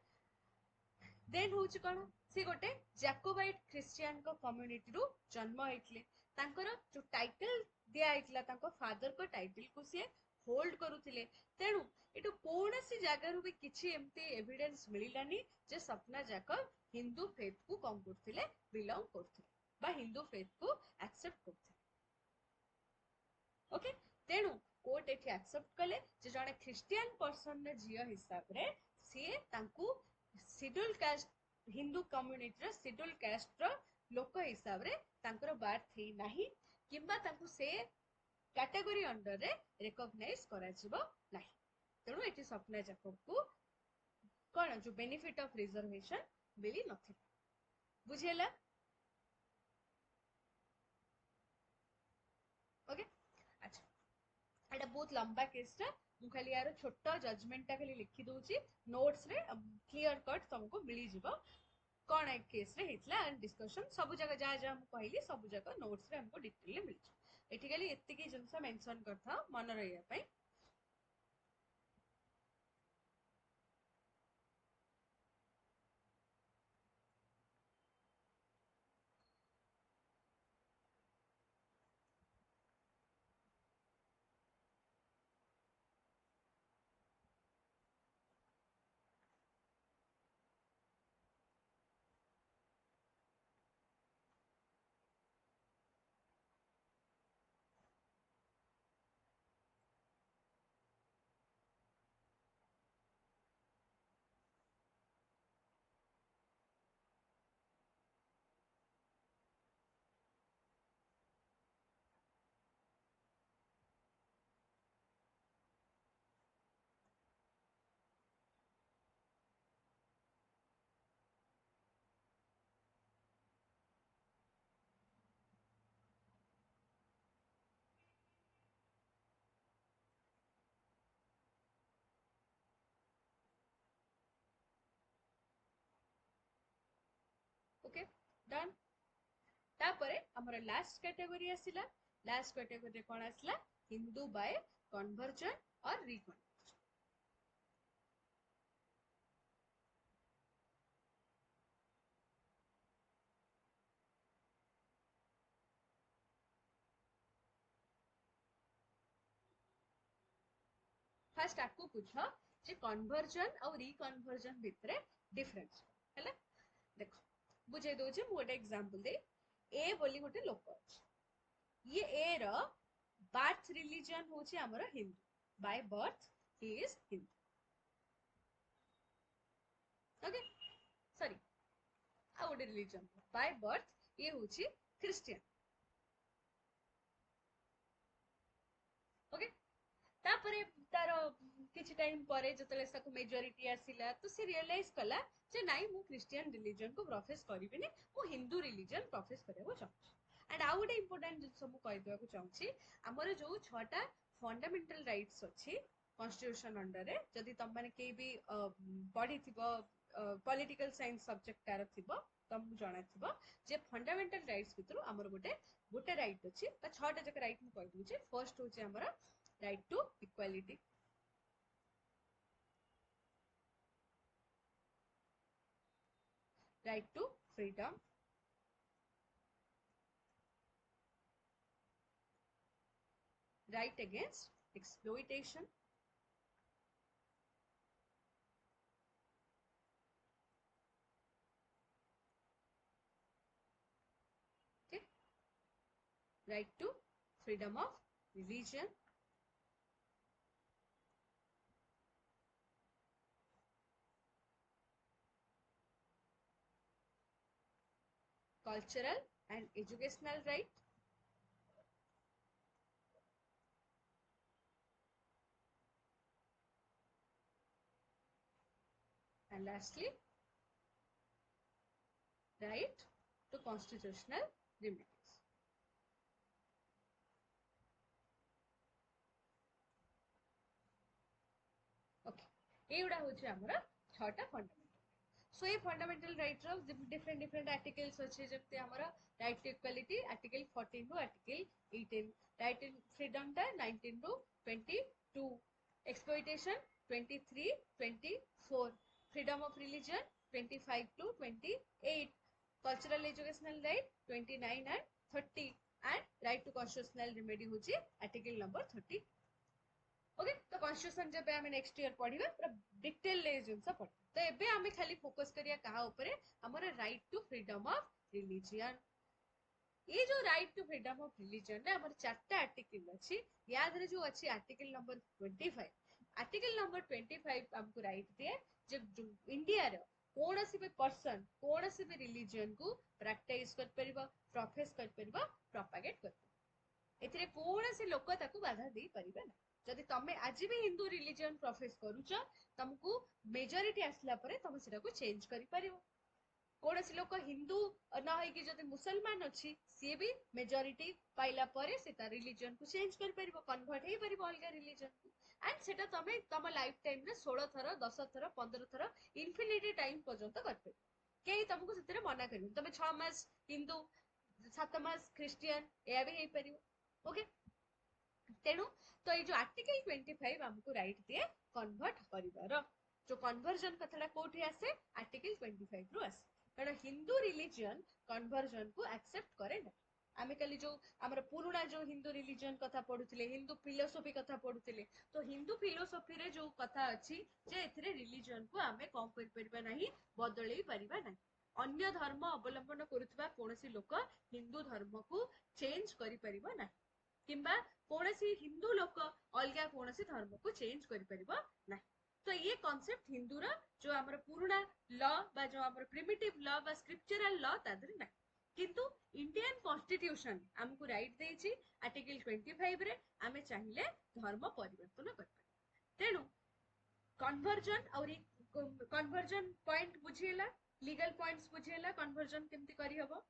देन होची कोन से गोटे जैकोबाइट क्रिश्चियन को कम्युनिटी रु जन्म हेथिले तांकर जो टाइटल दिया हेथिला तांको फादर को टाइटल को से होल्ड करूथिले तेणु एटु कोनसी जगह रु भी किछि एम्ति एविडेंस मिलिलानी जे सपना जैकब हिंदू फेथ को कम करथिले बिलोंग करथिले बा हिंदू फेथ को एक्सेप्ट करथिले ओके तेणु कोर्ट एठी एक्सेप्ट कले जे जने क्रिश्चियन पर्सन ने जियो हिसाब रे से तांकू शेड्यूल कास्ट हिंदू कम्युनिटी रो शेड्यूल कास्ट रो लोक हिसाब रे तांकर बार्थ ही नाही किंबा तांकू से कैटेगरी अंडर रे रिकॉग्नाइज करा जिवो नाही तेणु एठी सपना जैकब को कोन जो बेनिफिट ऑफ रिजर्वेशन मिली नथि बुझेला ओके अच्छा एटा बहुत लंबा केस टा मु खाली यार छोटा जजमेंट टा खाली लिखि दोची नोट्स रे क्लियर कट तुमको मिली जिवो कौन एक केस रे हेतला एंड डिस्कशन सब जगह जा जा हम कहली सब जगह नोट्स रे हमको डिटेल ले मिल एठी खाली एत्तिकी जिंस मेंशन करथा मन रहिया पई ओके डन तापरे हमर लास्ट कैटेगरी आसिला लास्ट कैटेगरी कोन आसिला हिंदू बाय कन्वर्जन और रिकन्वर्जन फर्स्ट आपको पूछो जे कन्वर्जन और रिकन्वर्जन भितरे डिफरेंस हैला देखो बुझे दोजे मु गोटे एग्जांपल दे ए बोली गोटे लोक अछि ये ए रो बर्थ रिलीजन होची हमर Hindu by birth he is Hindu okay sorry आ गोटे रिलीजन बाय बर्थ ये होची क्रिश्चियन ओके तापरे तार किछि टाइम परे जतले साको मेजॉरिटी आसिला तो से रियलाइज कला जे नाइ मु क्रिश्चियन रिलीजन को प्रोफेस करिबिनी मु हिंदू रिलीजन प्रोफेस करबो चाहूची एंड आउ गोटे इंपोर्टेंट जिंस मु कहि देबा को चाहूची हमर जो छटा फंडामेंटल राइट्स अछि कॉन्स्टिट्यूशन अंडर रे जदि तम माने के भी पढी थिबो पॉलिटिकल साइंस सब्जेक्ट तार थिबो तम जणा थिबो जे फंडामेंटल राइट्स भितरु हमर गोटे गोटे राइट अछि त छटा जक राइट मु कहि दूची फर्स्ट होची हमर right to equality, right to freedom, right against exploitation, okay, right to freedom of religion, cultural and educational right, and lastly right to constitutional remedies. Okay, एगुड़ा हूँ आमर छटा फंडामेंटल सो ये फंडामेंटल राइट रो different different articles अच्छे जमते हमर right to equality article 14 रो article 18 right in freedom टा 19 रो 22 exploitation 23 24 freedom of religion 25 to 28 cultural educational right 29 and 30 and right to constitutional remedy होची आर्टिकल नंबर 30 ओके तो कॉन्स्टिट्यूशन जब हमें नेक्स्ट ईयर पढ़िबा पूरा डिटेल ले जिंस पढ़ तो एबे हमें खाली फोकस करिया कहा ऊपर हमर right to freedom of religion ये जो right to freedom of religion रे हमर चारटा आर्टिकल अछि याद रे जो अछि आर्टिकल नंबर 25 आर्टिकल नंबर 25 हमको राइट दिए जे इंडिया रो कोनोसी भी पर्सन कोनोसी भी रिलीजन को प्रैक्टिस कर परबा प्रोफेस कर परबा प्रोपेगेट कर एथिरे कोनोसी लोक ताकू बाधा दे परिबा ना जदि तमे आज भी हिंदू रिलीजन प्रोफेस करूच तुमको मेजॉरिटी आसला परे तुम सेटा को चेंज करि परिबो कोनोसी लोक हिंदू न होई कि जदि मुसलमान अछि सी भी मेजॉरिटी पाइला परे सेटा रिलीजन को चेंज करि परिबो कन्वर्ट हे परिबो अलगा रिलीजन को एंड सेटा तमे तम लाइफ टाइम रे 16 थर 10 थर 15 थर इनफिनिटी टाइम पर्यंत कर परिबो केही तुमको सेतरे मना करियो तमे 6 मास हिंदू 7 मास क्रिश्चियन या भी हे परिबो ओके तेणु तो ये जो आर्टिकल 25 हमको राइट दिए कन्वर्ट करिवार जो कन्वर्जन कथाटा कोठी आसे आर्टिकल 25 रु आसे कारण हिंदू रिलीजन कन्वर्जन को एक्सेप्ट करे ना आमे कली जो हमर पुरुना जो हिंदू रिलीजन कथा पढुथिले हिंदू फिलोसफी कथा पढुथिले तो हिंदू फिलोसफी रे जो कथा अछि जे एथिरे रिलीजन को आमे कम कर परबा नाही बदलै परबा नाही अन्य धर्म अवलंबन करुथबा कोनोसी लोक हिंदू धर्म को चेंज करि परबा नाही किंबा कोनोसी हिंदू लोक अलगा कोनोसी धर्म को चेंज करि परबा नाही तो ये कांसेप्ट हिंदू रा जो हमर पुरुना लॉ बा जो हमर प्रिमिटिव लॉ बा स्क्रिप्चरल लॉ तादर नाही किंतु इंडियन कॉन्स्टिट्यूशन हमको राइट देछि आर्टिकल 25 रे आमे चाहिए धर्म परिवर्तन कर तेनु कन्वर्जन और कन्वर्जन पॉइंट बुझिएला लीगल पॉइंट्स बुझिएला कन्वर्जन केमती करी हबो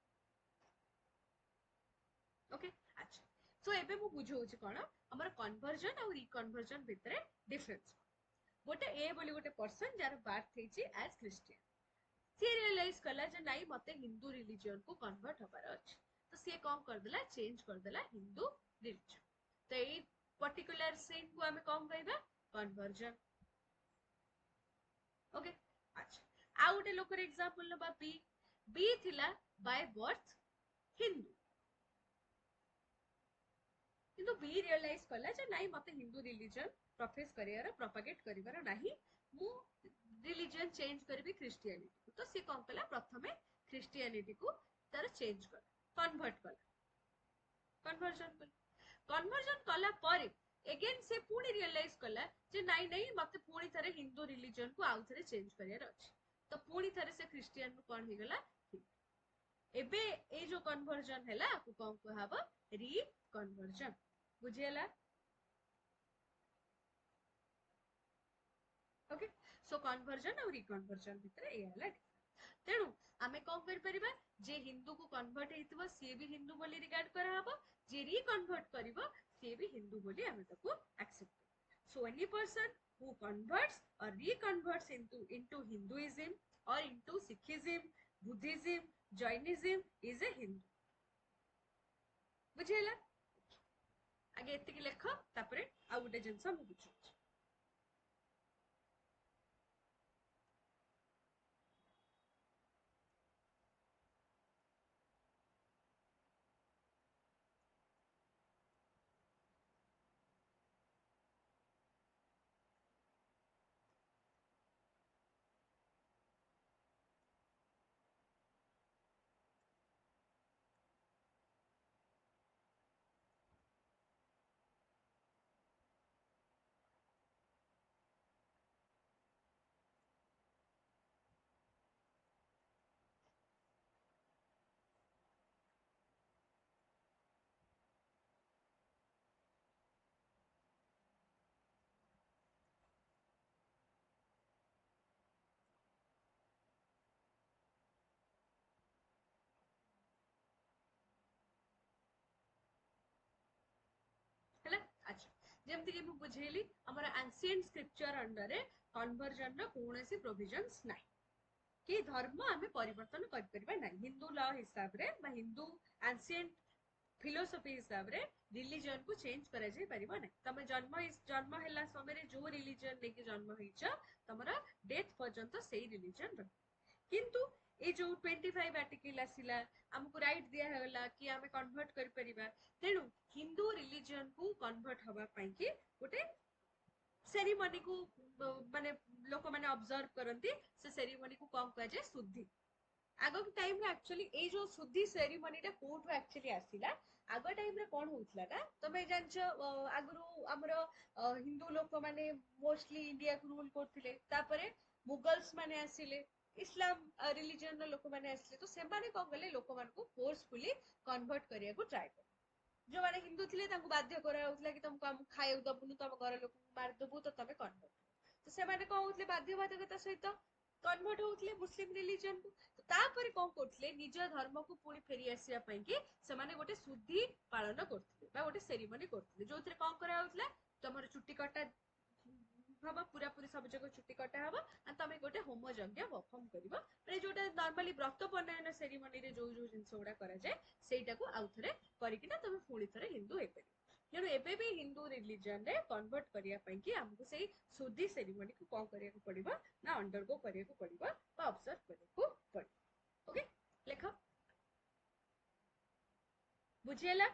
ओके अच्छा सो एबे मु बुझौछि कोन हमर कन्वर्जन और रिकन्वर्जन भितरे डिफरेंस गोटे ए बोली गोटे पर्सन जार बार्थ हेछि एज क्रिश्चियन सी रियलाइज कला जे नाइ मते हिंदू रिलीजन को कन्वर्ट होबार अछि तो सी कोन कर देला चेंज कर देला हिंदू रिलीजन तो ए पर्टिकुलर सीन को हमें कोन कहबा कन्वर्जन ओके अच्छा आ गोटे लोकर एग्जांपल नबा बी बी थिला बाय बर्थ हिंदू किंतु बी रियलाइज कला जे नाइ मते हिंदू रिलीजन प्रोफेस करियार प्रोपेगेट करिवार नाही मु रिलीजन चेंज करबी क्रिश्चियनिटी तो से कोन कला प्रथमे क्रिश्चियनिटी को तार चेंज कर कन्वर्ट कला कन्वर्जन कला परे अगेन से पुणी रियलाइज कला जे नाइ नाइ मते पुणी थारे हिंदू रिलीजन को आउ थारे चेंज करियार अछि तो पुणी थारे से क्रिश्चियन को कोन हे गला एबे ए जो कन्वर्जन हैला को कोन कहबो री कन्वर्जन बुझियला ओके सो कन्वर्जन और रिकन्वर्जन भितर एला तेणु आमे कौन कर परिबा जे हिंदू को कन्वर्ट हेतिबो सी भी हिंदू बोली रिगार्ड करा हबो जे रिकन्वर्ट करिवो सी भी हिंदू बोली आमे ताको accept so any person who converts or reconverts into Hinduism or into Sikhism, Buddhism, Jainism is a Hindu. बुझेला आगे एतिक लेख तापरे आ गुटे जिंस हम बुझु हैला अच्छा जेमति कि मु बुझेली हमर एंशिएंट स्क्रिप्चर अंडर रे कन्वर्जन रो कोनोसी प्रोविजंस नाही कि धर्म आमे परिवर्तन कर परबा नाही हिंदू लॉ हिसाब रे बा हिंदू एंशिएंट फिलोसफी हिसाब रे रिलीजन को चेंज करा जाय परिबा नाही तमे जन्म हैला समय रे जो रिलीजन लेके जन्म होइछ तमरा डेथ पर्यंत सेही रिलीजन रह किंतु ए जो 25 आर्टिकल आसिला हमको राइट दिया होला कि आमे कन्वर्ट कर परिबा तेनु हिंदू रिलीजन को कन्वर्ट हवा पई कि गोटे सेरेमनी को माने लोक माने ऑब्जर्व करंती से सेरेमनी को कम कह जाय शुद्धि आगो टाइम रे एक्चुअली ए जो शुद्धि सेरेमनी टा कोठो एक्चुअली आसिला आगो टाइम रे कोन होतला ना तमे जानछो आगुरु हमरो हिंदू लोक माने मोस्टली इंडिया को रूल करथिले तापरे मुगल्स माने आसिले इस्लाम रिलीजन लोक माने आसिले तो से माने कोन गले लोक मान को फोर्सफुली कन्वर्ट करिया को ट्राई कर जो माने हिंदू थिले तांको बाध्य करा होतला कि तुमको हम खाइउ दबुनु तम घर लोक मार दबु तो तमे कन्वर्ट तो से माने कोन होतले बाध्य बाधकता सहित कन्वर्ट होतले मुस्लिम रिलीजन को तो तापरे कोन करथले निज धर्म को पुणी फेरी आसिया पई कि से माने गोटे शुद्धि पालन करथले बा गोटे सेरेमनी करथले जोथरे कोन करा होतला तमर चुट्टी कटा हबा पूरा पूरी सब जगह चुट्टी कटा हबा आ तमे गोटे होम यज्ञ परफॉर्म करिवो माने जोटा नॉर्मली व्रत पनायन सेरेमनी रे जो जो जिंस ओडा करा जाय सेटा को आउथरे करिकिना तमे पुणी थरे हिंदू हेपे तेणु एबे भी हिंदू रिलीजन रे कन्वर्ट करिया पई कि हमको सेही शुद्धि सेरेमनी को कोन करिया को पड़िबो ना अंडरगो करिया को पड़िबो बा ऑब्जर्व करिया को पड़िबो ओके लेख बुझियला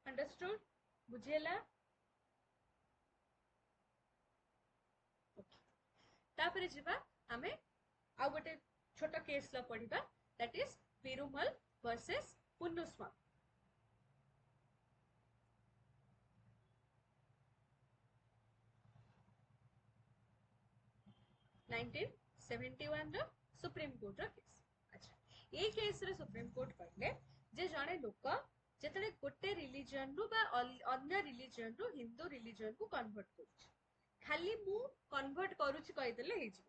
अंडरस्टूड बुझियला तापरे जिबा हमें आ गोटे छोट केस ला पढिबा that is Perumal versus Punnuswamy 1971 ର ସୁପ୍ରିମ କୋର୍ଟ ର କେସ୍। ଆଚ୍ଛା, ଏଇ କେସ୍ ରେ ସୁପ୍ରିମ କୋର୍ଟ କହିଲେ ଯେ ଜଣେ ଲୋକ ଯେତେବେଳେ ଗୋଟେ ରିଲିଜନ ରୁ ବା ଅନ୍ୟ ରିଲିଜନ ରୁ ହିନ୍ଦୁ ରିଲିଜନ କୁ କନଭର୍ଟ କରୁଛି, ଖାଲି ମୁଁ କନଭର୍ଟ କରୁଛି କହିଦେଲେ ହେଇଯିବ,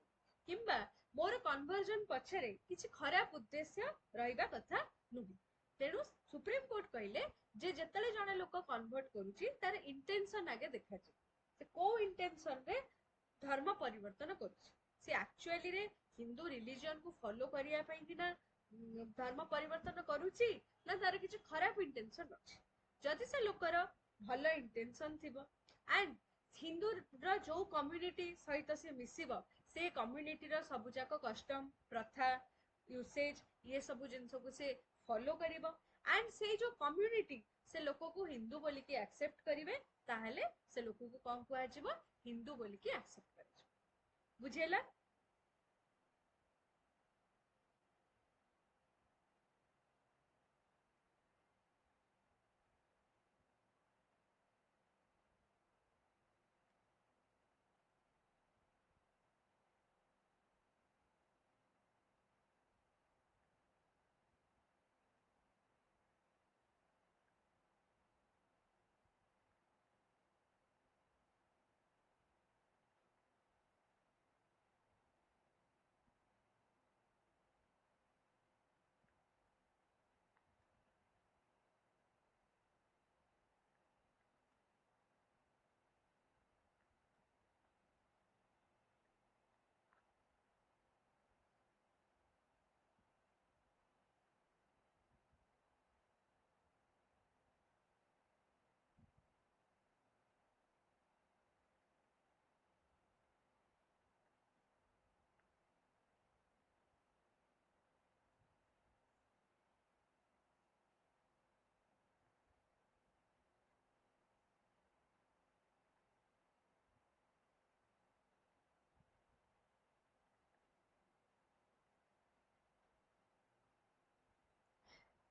କିମ୍ବା ମୋର କନଭର୍ଜନ ପଛରେ କିଛି ଖରାପ ଉଦ୍ଦେଶ୍ୟ ରହିବା କଥା ନୁହେଁ। ତେଣୁ ସୁପ୍ରିମ କୋର୍ଟ କହିଲେ ଯେ ଯେତେବେଳେ ଜଣେ ଲୋକ କନଭର୍ଟ କରୁଛି ତାର ଇଣ୍ଟେନସନ ଆଗେ ଦେଖାଯିବ, ସେ କୋଉ ଇଣ୍ଟେନସନ ରେ ଧର୍ମ ପରିବର୍ତ୍ତନ କରୁଛି, ସେ ଆକ୍ଚୁଆଲି ରେ ହିନ୍ଦୁ ରିଲିଜନ କୁ ଫଲୋ କରିବା ପାଇଁ କି ନା ଧର୍ମ ପରିବର୍ତ୍ତନ କରୁଛି, ନା ତାର କିଛି ଖରାପ ଇଣ୍ଟେନସନ ଅଛି। ଯଦି ସେ ଲୋକର ଭଲ ଇଣ୍ଟେନସନ ଥିବ ଆଣ୍ଡ ହିନ୍ଦୁର ଯୋଉ କମ୍ୟୁନିଟି ସହିତ ସେ ମିଶିବ ସେ କମ୍ୟୁନିଟିର ସବୁ ଯାକ କଷ୍ଟମ ପ୍ରଥା ୟୁସେଜ ये ସବୁ ଜିନିଷକୁ ସେ ଫଲୋ କରିବ ଆଣ୍ଡ ସେଇ ଯୋଉ କମ୍ୟୁନିଟି ସେ ଲୋକକୁ ହିନ୍ଦୁ ବୋଲିକି ଆକ୍ସେପ୍ଟ କରିବେ, ତାହେଲେ ସେ ଲୋକକୁ କଣ କୁହାଯିବ, ହିନ୍ଦୁ ବୋଲିକି ଆକ୍ସେପ୍ଟ କରାଯିବ। ବୁଝିହେଲା?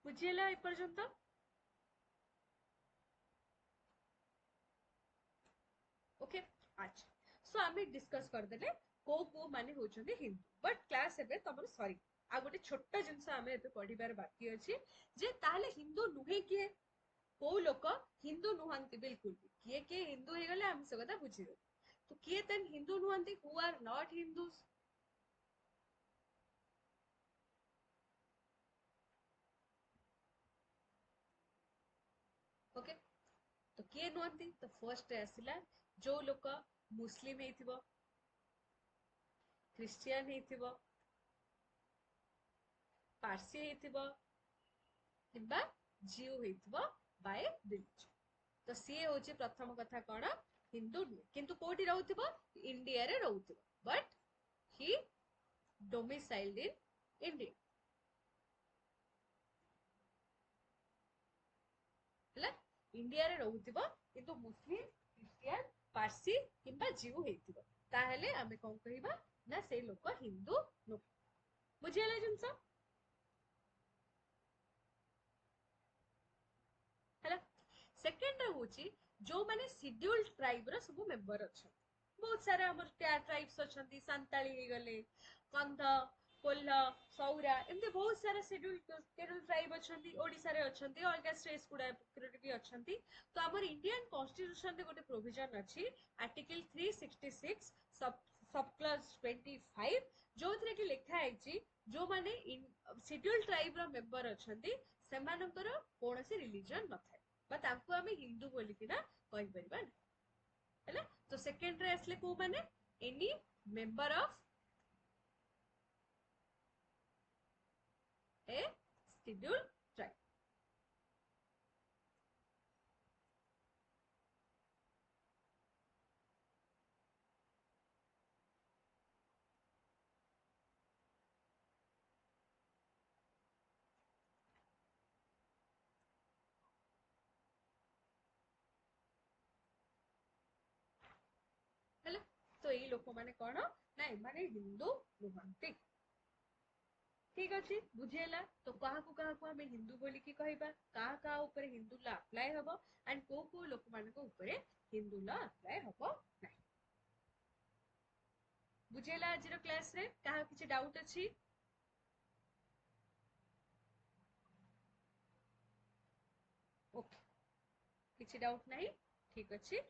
ବୁଝିହେଲା ଏପର୍ଯ୍ୟନ୍ତ? ओके, अच्छा, सो आमे डिस्कस करदेले को माने होचंदी हिंदू, बट क्लास एबे तमर सॉरी आ गोटे छोटा जिंस आमे एबे पढिबार बाकी अछि जे ताले हिंदू नुहे किए, को लोक हिंदू नुहंती, बिल्कुल किए किए हिंदू हे गले हम से कथा बुझी गए, तो किए तन हिंदू नुहंती who are not Hindus. Okay, तो किए नुहंती, तो फर्स्ट रे आसिला जो लोक मुस्लिम हेथिबो, क्रिश्चियन हेथिबो, पारसी हेथिबो किंबा जियो हेथिबो बाय रिलीजन, तो सी होची प्रथम कथा कौन, हिंदू किंतु कोठी रहउथिबो, इंडिया रे रहउथिबो, but he domiciled in India. हला इंडिया रे रहउथिबो किंतु मुस्लिम, क्रिश्चियन, पारसी किंबा जियो हेथिबो, ताहेले आमे कोन कहिबा ना से लोक हिंदू नु। बुझियला जिंस? हला सेकंड रे होची जो माने शेड्यूल्ड ट्राइब रो सब मेंबर अछन, बहुत सारा हमर ट्राइब्स अछंती, संताली हे गले, कंध, कोल्हा, सौरा, एमते बहुत सारा शेड्यूल्ड ट्राइब अछंती, ओडिसा रे अछंती, अलगा स्टेट्स गुडा भी अछंती। तो हमर इंडियन कॉन्स्टिट्यूशन रे गोटे प्रोविजन अछि आर्टिकल 366 सब क्लॉज 25 जो थरे कि लिखा है जो माने शेड्यूल्ड ट्राइब रो मेंबर अछंती सेमानकर कोनोसी रिलीजन न थाए, बा तांको हमें हिंदू बोली कि ना कहि परिबा ना, हैला। तो सेकंड रे असले को माने any member of A scheduled tribe. हैला, तो एई लोक माने कोन ना माने हिंदू नुहंती। ठीक अछि, बुझियला? तो कहा को हमें हिंदू बोली की कहबा, कहा ऊपर हिंदू ला अप्लाई हबो एंड को लोक मान को ऊपर हिंदू ला अप्लाई हबो नै। बुझेला आज क्लास रे कहा किसी डाउट अछि? ओके, किसी डाउट नहीं, ठीक अच्छे।